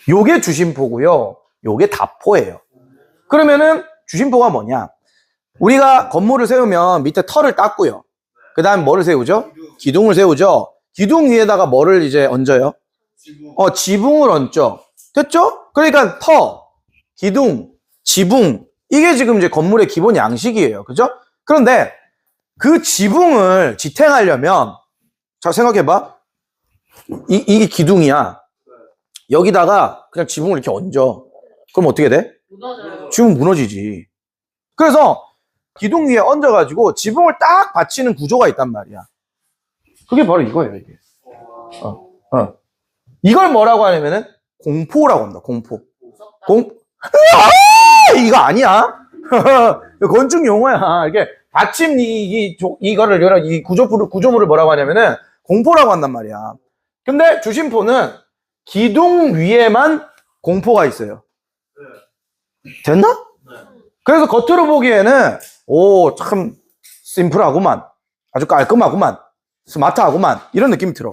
요게 주심포고요. 요게 답포예요. 그러면은 주심포가 뭐냐? 우리가 건물을 세우면 밑에 털을 닦고요. 그 다음에 뭐를 세우죠? 기둥을 세우죠. 기둥 위에다가 뭐를 이제 얹어요? 지붕을 얹죠. 됐죠? 그러니까 터, 기둥, 지붕 이게 지금 이제 건물의 기본 양식이에요. 그죠? 그런데 그 지붕을 지탱하려면 자 생각해봐. 이게 기둥이야. 여기다가 그냥 지붕을 이렇게 얹어. 그럼 어떻게 돼? 무너져요. 지붕 무너지지. 그래서 기둥 위에 얹어가지고 지붕을 딱 받치는 구조가 있단 말이야. 그게 바로 이거예요, 이게. 이걸 뭐라고 하냐면은 공포라고 합니다, 공포. 이거 아니야? 건축 용어야. 이게 받침 이거를 이 구조물을 뭐라고 하냐면은 공포라고 한단 말이야. 근데 주심포는 기둥 위에만 공포가 있어요. 됐나? 그래서 겉으로 보기에는 참 심플하구만. 아주 깔끔하구만. 스마트하구만. 이런 느낌이 들어.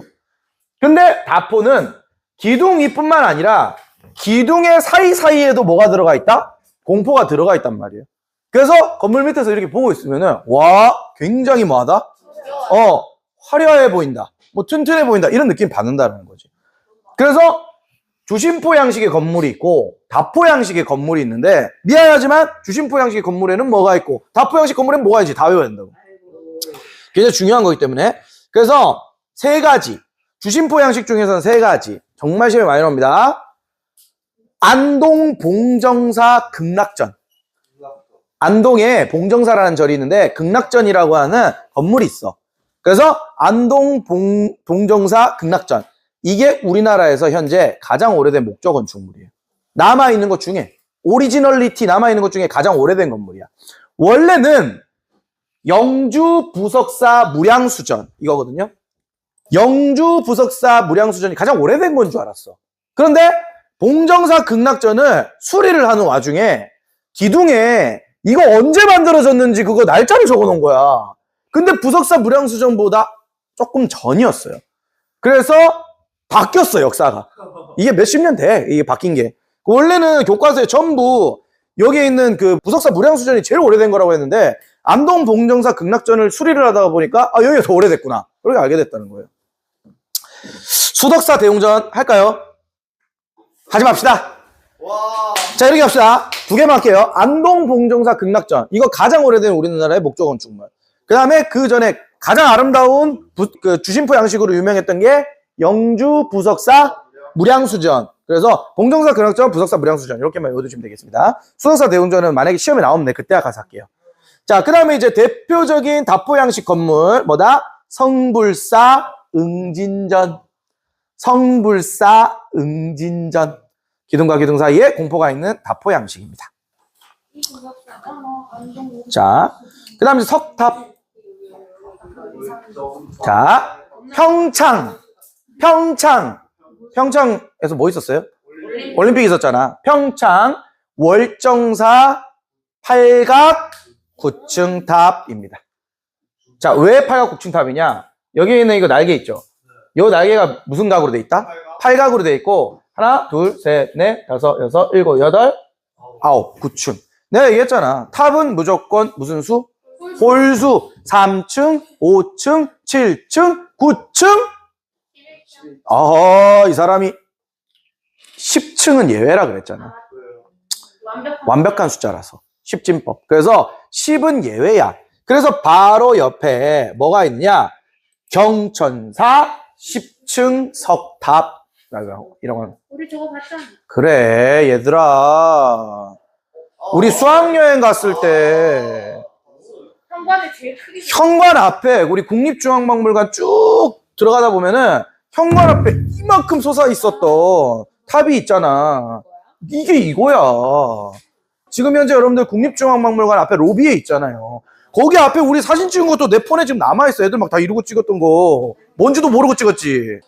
근데 다포는 기둥 위뿐만 아니라 기둥의 사이사이에도 뭐가 들어가 있다? 공포가 들어가 있단 말이에요. 그래서 건물 밑에서 이렇게 보고 있으면은 와 굉장히 뭐하다? 화려해 보인다. 뭐 튼튼해 보인다. 이런 느낌 받는다는 거지. 그래서 주심포 양식의 건물이 있고 다포 양식의 건물이 있는데 미안하지만 주심포 양식의 건물에는 뭐가 있고 다포 양식 건물에는 뭐가 있지 다 외워야 된다고. 굉장히 중요한 거기 때문에 그래서 세 가지 주심포 양식 중에서는 세 가지 정말 시험에 많이 나옵니다. 안동 봉정사 극락전. 안동에 봉정사라는 절이 있는데 극락전이라고 하는 건물이 있어. 그래서 안동 봉정사 극락전. 이게 우리나라에서 현재 가장 오래된 목조 건축물이에요. 남아있는 것 중에 오리지널리티 남아있는 것 중에 가장 오래된 건물이야. 원래는 영주 부석사 무량수전 이거거든요. 영주 부석사 무량수전이 가장 오래된 건 줄 알았어. 그런데 봉정사 극락전을 수리를 하는 와중에 기둥에 이거 언제 만들어졌는지 그거 날짜를 적어놓은 거야. 근데 부석사 무량수전보다 조금 전이었어요. 그래서 바뀌었어 역사가. 이게 몇십 년 돼. 이게 바뀐 게. 원래는 교과서에 전부 여기에 있는 그 부석사 무량수전이 제일 오래된 거라고 했는데 안동 봉정사 극락전을 수리를 하다가 보니까 아 여기가 더 오래됐구나. 그렇게 알게 됐다는 거예요. 수덕사 대웅전 할까요? 하지 맙시다. 와. 자 이렇게 합시다. 두 개만 할게요. 안동 봉정사 극락전 이거 가장 오래된 우리나라의 목조 건축물. 그 다음에 그 전에 가장 아름다운 주심포 양식으로 유명했던 게 영주 부석사 무량수전. 그래서 봉정사 극락전, 부석사 무량수전 이렇게만 외워두시면 되겠습니다. 수덕사 대웅전은 만약에 시험에 나오면 그때 가서 할게요. 자, 그 다음에 이제 대표적인 다포 양식 건물 뭐다? 성불사 응진전. 성불사 응진전. 기둥과 기둥 사이에 공포가 있는 다포 양식입니다. 자, 그 다음에 석탑. 자, 평창에서 뭐 있었어요? 올림픽 있었잖아. 평창 월정사 팔각 9층 탑입니다. 자, 왜 팔각 9층 탑이냐? 여기에 있는 이거 날개 있죠? 이 날개가 무슨 각으로 돼 있다? 팔각으로 돼 있고 하나, 둘, 셋, 넷, 다섯, 여섯, 일곱, 여덟, 아홉, 9층. 내가 얘기했잖아. 탑은 무조건 무슨 수? 홀수. 3층, 5층, 7층, 9층. 이 사람이 10층은 예외라 그랬잖아. 완벽한 숫자라서. 10진법. 그래서 10은 예외야. 그래서 바로 옆에 뭐가 있느냐? 경천사 10층 석탑. 이런 거. 우리 저거 봤잖아. 그래, 얘들아. 우리 수학여행 갔을 때 현관에 제일 크게. 현관 앞에 우리 국립중앙박물관 쭉 들어가다 보면은 현관 앞에 이만큼 솟아 있었던 탑이 있잖아. 이게 이거야. 지금 현재 여러분들 국립중앙박물관 앞에 로비에 있잖아요. 거기 앞에 우리 사진 찍은 것도 내 폰에 지금 남아있어. 애들 막 다 이러고 찍었던 거. 뭔지도 모르고 찍었지.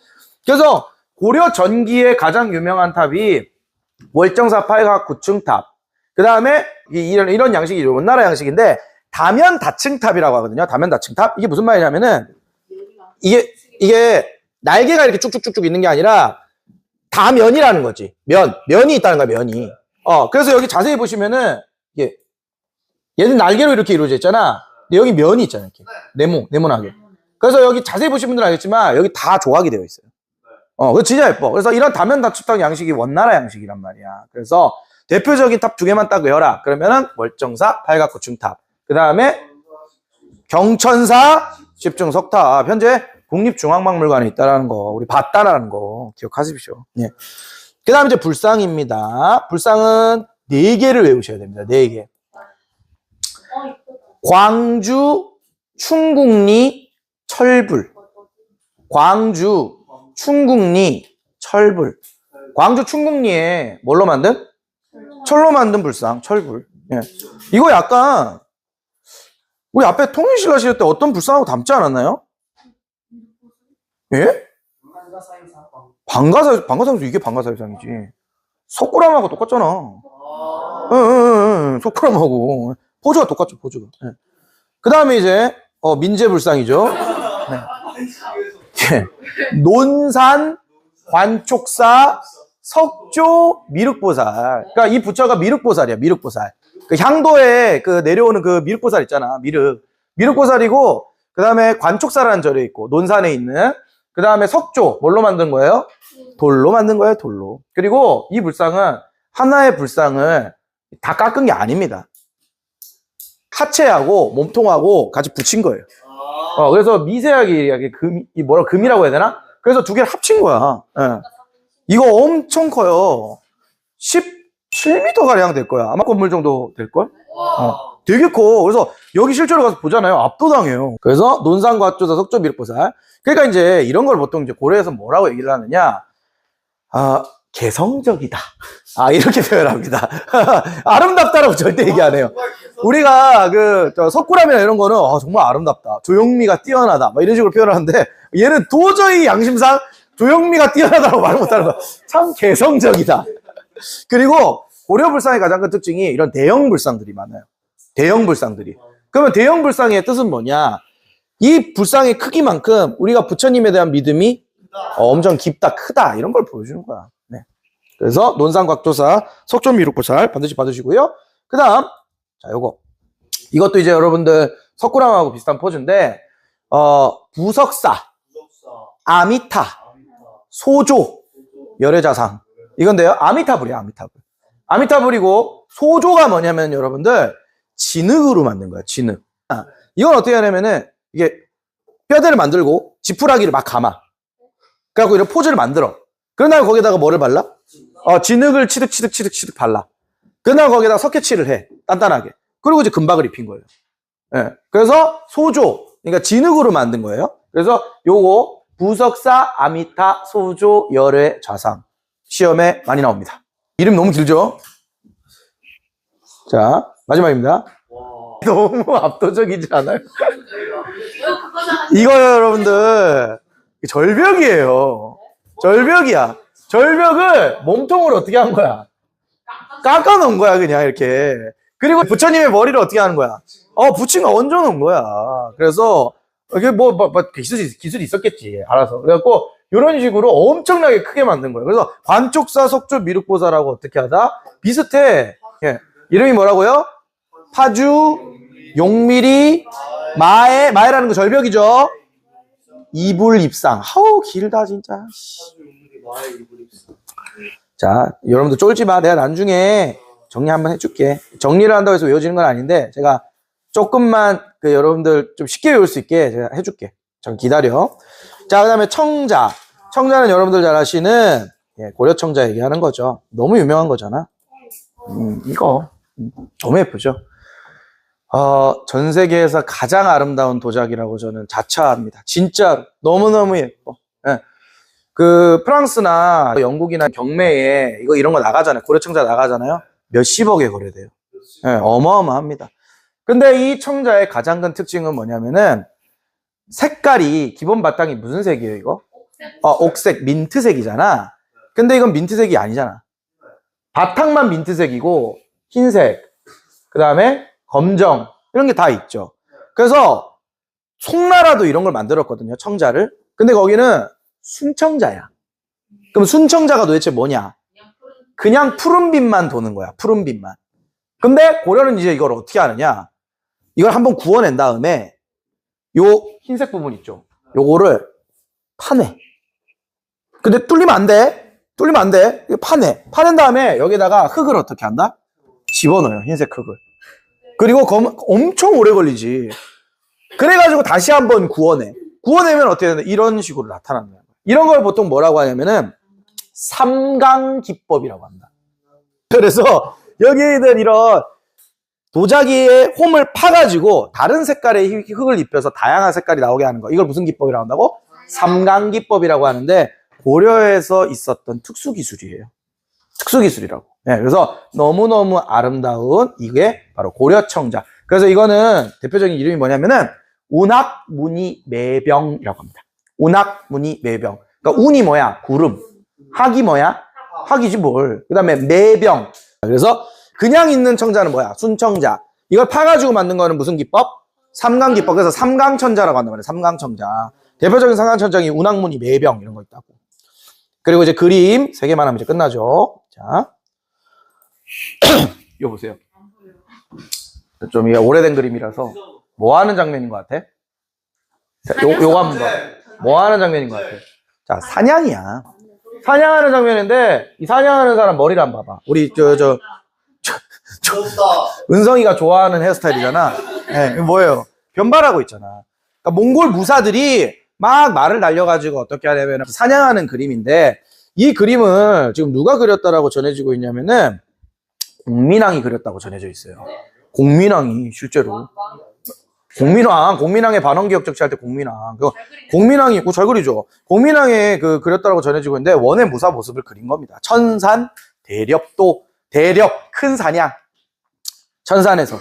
그래서 고려 전기의 가장 유명한 탑이 월정사 팔각 9층 탑. 그 다음에 이런 양식이 원나라 양식인데 다면 다층탑이라고 하거든요. 다면 다층탑. 이게 무슨 말이냐면은 이게 날개가 이렇게 쭉쭉쭉쭉 있는 게 아니라 다면이라는 거지. 면이 있다는 거야, 면이. 그래서 여기 자세히 보시면은 얘는 날개로 이렇게 이루어져 있잖아. 근데 여기 면이 있잖아, 이렇게. 네모나게. 그래서 여기 자세히 보신 분들은 알겠지만 여기 다 조각이 되어 있어요. 그거 진짜 예뻐. 그래서 이런 다면 다층탑 양식이 원나라 양식이란 말이야. 그래서 대표적인 탑 두 개만 딱 외워라. 그러면은 월정사 팔각 9층 탑. 그 다음에 경천사 10층 석탑. 현재 국립중앙박물관에 있다라는 거, 우리 봤다라는 거 기억하십시오. 예. 그 다음에 이제 불상입니다. 불상은 4개를 외우셔야 됩니다. 4개. 광주 충국리 철불. 광주 충국리 철불. 광주 충국리에 뭘로 만든? 철로 만든 불상, 철불. 예. 이거 약간 우리 앞에 통일실 하실 때 어떤 불상하고 닮지 않았나요? 예? 방가사유상 이게 방가사유상이지. 석굴암하고 똑같잖아. 응, 석굴암하고 포즈가 똑같죠, 포즈가. 예. 그 다음에 이제 민재불상이죠. 네. 예. 논산 관촉사 석조 미륵보살. 그러니까 이 부처가 미륵보살이야, 미륵보살. 그 향도에 내려오는 그 미륵보살 있잖아, 미륵보살이고, 그 다음에 관촉사라는 절에 있고, 논산에 있는, 그 다음에 석조, 뭘로 만든 거예요? 돌로 만든 거예요, 돌로. 그리고 이 불상은 하나의 불상을 다 깎은 게 아닙니다. 하체하고 몸통하고 같이 붙인 거예요. 그래서 미세하게 금이라고 해야 되나? 그래서 두 개를 합친 거야. 예. 이거 엄청 커요. 17m 가량 될 거야. 아마 건물 정도 될 걸? 되게 커. 그래서 여기 실제로 가서 보잖아요. 압도당해요. 그래서 논산과학조사 석조미륵보살. 그러니까 이제 이런 걸 보통 이제 고려에서 뭐라고 얘기를 하느냐? 개성적이다. 이렇게 표현합니다. 아름답다라고 절대 얘기 안 해요. 우리가 석굴암이나 이런 거는 정말 아름답다. 조형미가 뛰어나다. 막 이런 식으로 표현하는데 얘는 도저히 양심상 조형미가 뛰어나다고 말 못하는 거야. 참 개성적이다. 그리고 고려 불상의 가장 큰 특징이 이런 대형 불상들이 많아요. 대형 불상들이. 그러면 대형 불상의 뜻은 뭐냐? 이 불상의 크기만큼 우리가 부처님에 대한 믿음이 엄청 깊다, 크다 이런 걸 보여주는 거야. 네. 그래서 논산곽조사 석조미륵보살 반드시 받으시고요. 그 다음 자 이것도 이제 여러분들 석굴암하고 비슷한 포즈인데 부석사, 아미타, 소조, 열애자상 이건데요. 아미타불이에요. 아미타불이고 소조가 뭐냐면 여러분들 진흙으로 만든 거야. 진흙. 이건 어떻게 하냐면은 이게 뼈대를 만들고 지푸라기를 막 감아. 그래갖고 이런 포즈를 만들어. 그런 다음에 거기다가 뭐를 발라? 진흙을 치득치득 발라. 그런 다음에 거기다가 석회칠을 해. 단단하게. 그리고 이제 금박을 입힌 거예요. 예. 그래서 소조. 그러니까 진흙으로 만든 거예요. 그래서 요거 부석사, 아미타, 소조, 열애, 좌상. 시험에 많이 나옵니다. 이름 너무 길죠? 자, 마지막입니다. 너무 압도적이지 않아요? 이거 여러분들 절벽이에요. 절벽이야. 절벽을 몸통으로 어떻게 한 거야? 깎아 놓은 거야 그냥 이렇게. 그리고 부처님의 머리를 어떻게 하는 거야? 붙인 거 얹어 놓은 거야. 그래서 이게 기술이 있었겠지. 알아서. 그래갖고 이런 식으로 엄청나게 크게 만든 거예요. 그래서 관촉사 석조미륵보살하고 어떻게 하다? 비슷해. 예. 이름이 뭐라고요? 파주, 용미리, 마에라는 거 절벽이죠. 이불입상. 길다 진짜. 자, 여러분들 쫄지 마. 내가 나중에 정리 한번 해줄게. 정리를 한다고 해서 외워지는 건 아닌데 제가 조금만 여러분들 좀 쉽게 외울 수 있게 제가 해줄게. 좀 기다려. 자, 그 다음에 청자. 청자는 여러분들 잘 아시는 고려청자 얘기하는 거죠. 너무 유명한 거잖아. 이거 너무 예쁘죠. 전 세계에서 가장 아름다운 도자기라고 저는 자처합니다. 진짜 너무너무 예뻐. 예. 프랑스나 영국이나 경매에 이런 거 나가잖아요. 고려청자 나가잖아요. 몇십억에 거래돼요. 예, 어마어마합니다. 근데 이 청자의 가장 큰 특징은 뭐냐면은 색깔이 기본 바탕이 무슨 색이에요, 이거? 옥색, 민트색이잖아. 근데 이건 민트색이 아니잖아. 바탕만 민트색이고 흰색, 그 다음에 검정 이런 게 다 있죠. 그래서 송나라도 이런 걸 만들었거든요. 청자를. 근데 거기는 순청자야. 그럼 순청자가 도대체 뭐냐? 그냥 푸른빛만 도는 거야. 푸른빛만. 근데 고려는 이제 이걸 어떻게 하느냐? 이걸 한번 구워낸 다음에 요 흰색 부분 있죠. 요거를 파내. 근데 뚫리면 안 돼. 뚫리면 안 돼. 이거 파내. 파낸 다음에 여기다가 흙을 어떻게 한다? 집어넣어요. 흰색 흙을. 그리고 엄청 오래 걸리지. 그래가지고 다시 한번 구워내. 구워내면 어떻게 되나? 이런 식으로 나타나는 거야. 이런 걸 보통 뭐라고 하냐면은 삼강기법이라고 합니다. 그래서 여기는 이런 도자기에 홈을 파가지고 다른 색깔의 흙을 입혀서 다양한 색깔이 나오게 하는 거. 이걸 무슨 기법이라고 한다고? 삼강기법이라고 하는데 고려에서 있었던 특수기술이에요. 특수기술이라고. 네, 그래서 너무너무 아름다운 이게 바로 고려청자. 그래서 이거는 대표적인 이름이 뭐냐면은 운학무늬매병이라고 합니다. 운학무늬매병. 그러니까 운이 뭐야? 구름. 학이 뭐야? 학이지 뭘. 그 다음에 매병. 그래서 그냥 있는 청자는 뭐야? 순청자. 이걸 파가지고 만든 거는 무슨 기법? 삼강기법. 그래서 삼강천자라고 한단 말이에요. 삼강청자. 대표적인 삼강천자이 운학무늬매병 이런 거 있다고. 그리고 이제 그림 3개만 하면 이제 끝나죠. 자. 이거 보세요. 좀 이게 오래된 그림이라서 뭐 하는 장면인 것 같아? 자, 요거 한번 봐. 뭐 하는 장면인 것 같아? 자, 사냥이야. 사냥하는 장면인데 이 사냥하는 사람 머리를 한번 봐봐. 우리 좋다. 은성이가 좋아하는 헤어스타일이잖아. 네, 이거 뭐예요? 변발하고 있잖아. 그러니까 몽골 무사들이 막 말을 날려가지고 어떻게 하냐면 사냥하는 그림인데 이 그림을 지금 누가 그렸다라고 전해지고 있냐면은 공민왕이 그렸다고 전해져 있어요. 공민왕이 실제로 공민왕의 반원기역 적시할 때 공민왕 공민왕이 잘 그리죠. 공민왕의 그렸다고 전해지고 있는데 원의 무사 모습을 그린 겁니다. 천산 대렵도 대렵 큰 사냥 천산에서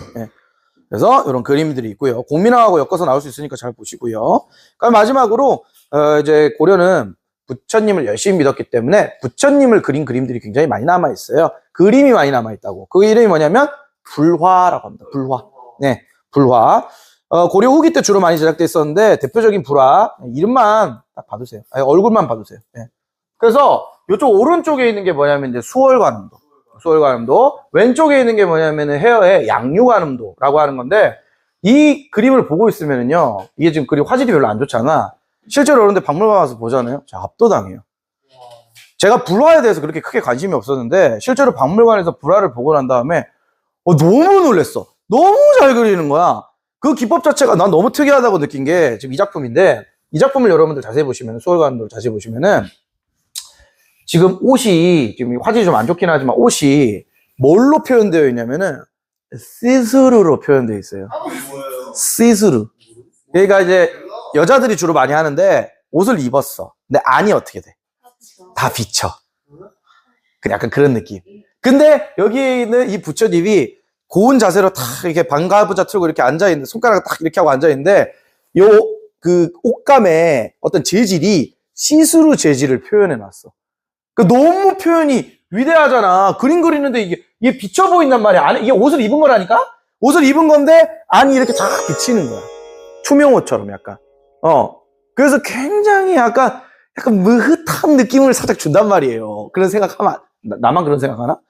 그래서 이런 그림들이 있고요. 공민왕하고 엮어서 나올 수 있으니까 잘 보시고요. 그럼 마지막으로 이제 고려는 부처님을 열심히 믿었기 때문에 부처님을 그린 그림들이 굉장히 많이 남아 있어요. 그림이 많이 남아 있다고. 그 이름이 뭐냐면 불화라고 합니다. 불화. 네, 불화. 고려 후기 때 주로 많이 제작돼 있었는데 대표적인 불화 이름만 딱 봐두세요. 아니, 얼굴만 봐두세요. 네. 그래서 이쪽 오른쪽에 있는 게 뭐냐면 이제 수월관음도. 수월관음도 왼쪽에 있는 게 뭐냐면 헤어의 양유관음도라고 하는 건데 이 그림을 보고 있으면은요 이게 지금 그림 화질이 별로 안 좋잖아. 실제로 그런데 박물관 와서 보잖아요. 자, 압도당해요. 제가 불화에 대해서 그렇게 크게 관심이 없었는데 실제로 박물관에서 불화를 보고 난 다음에 너무 놀랬어. 너무 잘 그리는 거야. 그 기법 자체가 난 너무 특이하다고 느낀 게 지금 이 작품인데 이 작품을 여러분들 자세히 보시면 수월관음도를 자세히 보시면은 지금 옷이 지금 화질이 좀 안 좋긴 하지만 옷이 뭘로 표현되어 있냐면은 시스루로 표현되어 있어요. 뭐예요? 시스루. 그러니까 이제 여자들이 주로 많이 하는데 옷을 입었어. 근데 안이 어떻게 돼? 다 비쳐. 약간 그런 느낌. 근데 여기 있는 이 부처님이 고운 자세로 탁 이렇게 반가부자 틀고 이렇게 앉아있는데 손가락을 딱 이렇게 하고 앉아있는데 요 그 옷감의 어떤 재질이 시스루 재질을 표현해놨어. 너무 표현이 위대하잖아. 그림 그리는데 이게 비쳐 보인단 말이야. 안에 이게 옷을 입은 거라니까? 옷을 입은 건데 안이 이렇게 다 비치는 거야. 투명옷처럼 약간. 그래서 굉장히 약간 무흐한 느낌을 살짝 준단 말이에요. 그런 생각하면 나만 그런 생각하나?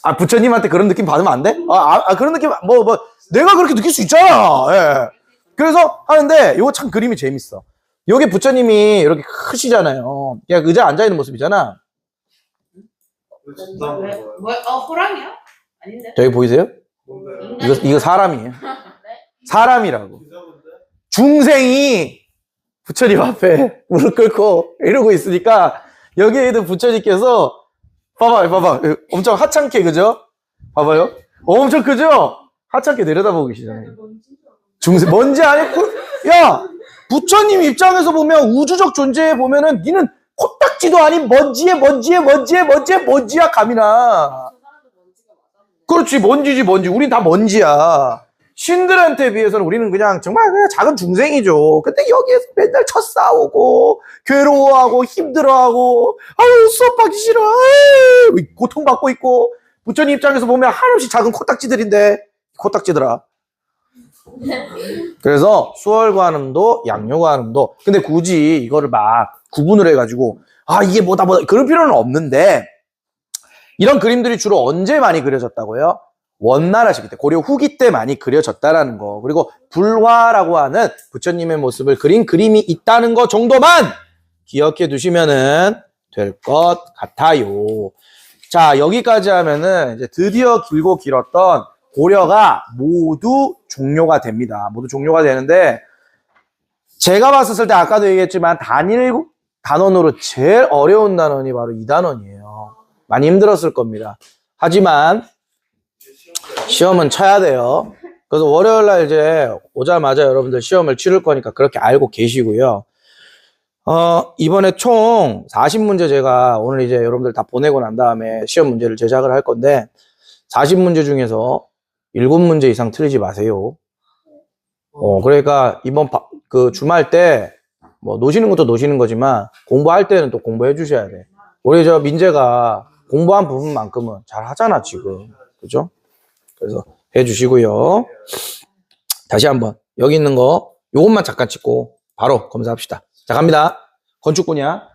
아, 부처님한테 그런 느낌 받으면 안 돼? 그런 느낌 내가 그렇게 느낄 수 있잖아. 예. 그래서 하는데 이거 참 그림이 재밌어. 여기 부처님이 이렇게 크시잖아요. 그냥 의자에 앉아있는 모습이잖아. 호랑이야? 아닌데? 저기 보이세요? 뭔데요? 이거 사람이에요. 사람이라고. 중생이 부처님 앞에 무릎 꿇고 이러고 있으니까 여기에 있는 부처님께서 봐봐. 엄청 하찮게, 그죠? 봐봐요. 엄청 크죠? 하찮게 내려다보고 계시잖아요. 중생, 먼지 아니고, 야! 부처님 입장에서 보면 우주적 존재에 보면은 니는 코딱지도 아닌 먼지야, 감이나. 그렇지, 먼지지, 먼지. 우린 다 먼지야. 신들한테 비해서는 우리는 그냥 정말 그냥 작은 중생이죠. 근데 여기에서 맨날 쳐싸우고, 괴로워하고, 힘들어하고, 아유, 수업하기 싫어, 아유, 고통받고 있고, 부처님 입장에서 보면 한없이 작은 코딱지들인데, 코딱지들아. 그래서 수월관음도, 양요관음도, 근데 굳이 이거를 막 구분을 해가지고, 이게 뭐다, 그런 필요는 없는데, 이런 그림들이 주로 언제 많이 그려졌다고요? 원나라 시기 때, 고려 후기 때 많이 그려졌다라는 거. 그리고 불화라고 하는 부처님의 모습을 그린 그림이 있다는 거 정도만 기억해 두시면은 될 것 같아요. 자, 여기까지 하면은 이제 드디어 길고 길었던 고려가 모두 종료가 됩니다. 모두 종료가 되는데, 제가 봤을 때 아까도 얘기했지만 단일 단원으로 제일 어려운 단원이 바로 이 단원이에요. 많이 힘들었을 겁니다. 하지만 시험은 쳐야 돼요. 그래서 월요일날 이제 오자마자 여러분들 시험을 치를 거니까 그렇게 알고 계시고요. 이번에 총 40문제 제가 오늘 이제 여러분들 다 보내고 난 다음에 시험 문제를 제작을 할 건데 40문제 중에서 7문제 이상 틀리지 마세요. 그러니까 이번 그 주말 때 뭐 노시는 것도 노시는 거지만 공부할 때는 또 공부해 주셔야 돼. 우리 저 민재가 공부한 부분만큼은 잘 하잖아 지금. 그죠? 그래서 해 주시고요. 다시 한번 여기 있는 거 요것만 잠깐 찍고 바로 검사합시다. 자, 갑니다. 건축 분야.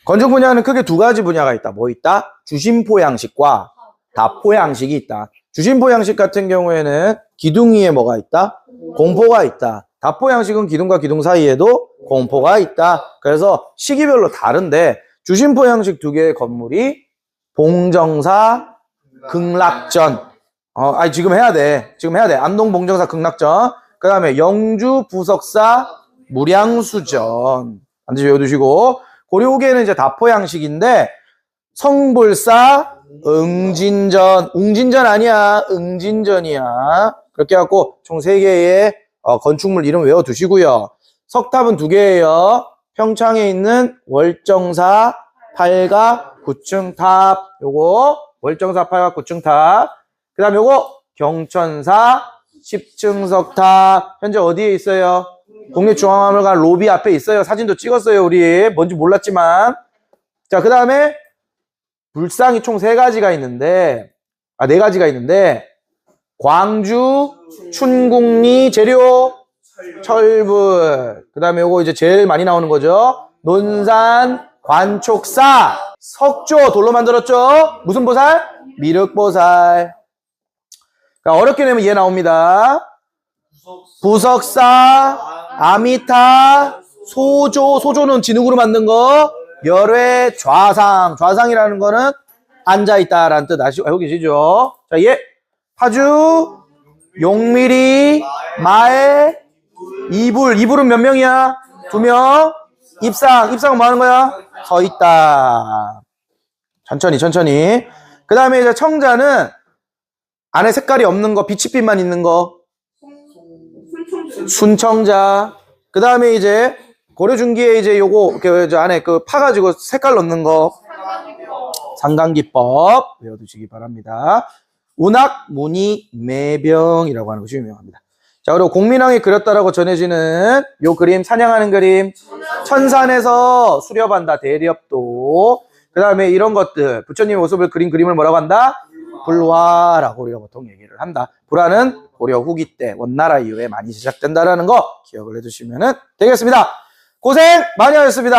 건축 분야는 크게 두 가지 분야가 있다. 뭐 있다? 주심포 양식과 다포 양식이 있다. 주심포 양식 같은 경우에는 기둥 위에 뭐가 있다? 공포가 있다. 다포 양식은 기둥과 기둥 사이에도 공포가 있다. 그래서 시기별로 다른데 주심포 형식 두 개의 건물이 봉정사 극락전. 지금 해야 돼. 안동 봉정사 극락전. 그 다음에 영주 부석사 무량수전. 반드시 외워두시고. 고려 후기에는 이제 다포 양식인데, 성불사 응진전. 웅진전 아니야. 응진전이야. 그렇게 해갖고 총 3개의 건축물 이름 외워두시고요. 석탑은 2개예요. 평창에 있는 월정사 8가 9층 탑. 요거 월정사 8가 9층 탑. 그 다음에 요거 경천사 10층 석탑. 현재 어디에 있어요? 국립중앙박물관 로비 앞에 있어요. 사진도 찍었어요. 우리 뭔지 몰랐지만. 자, 그 다음에 불상이 총 3가지가 있는데 4가지가 있는데 광주 춘궁리 재료 철불. 그 다음에 요거 이제 제일 많이 나오는 거죠. 논산 관촉사. 석조 돌로 만들었죠. 무슨 보살? 미륵보살. 그러니까 어렵게 내면 얘 나옵니다. 부석사, 아미타, 소조. 소조는 진흙으로 만든 거. 열외 좌상. 좌상이라는 거는 앉아있다라는 뜻 알고 계시죠? 자, 얘 파주, 용미리, 마에, 이불. 이불은 몇 명이야? 2명. 입상. 입상은 뭐 하는 거야? 서 있다. 천천히. 그 다음에 이제 청자는 안에 색깔이 없는 거, 비치빛만 있는 거. 순청자. 그 다음에 이제 고려중기에 이제 요거 저 안에 그 파가지고 색깔 넣는 거. 상강기법 외워두시기 바랍니다. 운학, 문희, 매병이라고 하는 것이 유명합니다. 자, 그리고 공민왕이 그렸다라고 전해지는 요 그림, 사냥하는 그림. 천산에서 수렵한다, 대렵도. 그 다음에 이런 것들, 부처님의 모습을 그린 그림을 뭐라고 한다? 불화라고 우리가 보통 얘기를 한다. 불화는 고려 후기 때 원나라 이후에 많이 시작된다라는 거 기억을 해두시면 되겠습니다. 고생 많이 하셨습니다.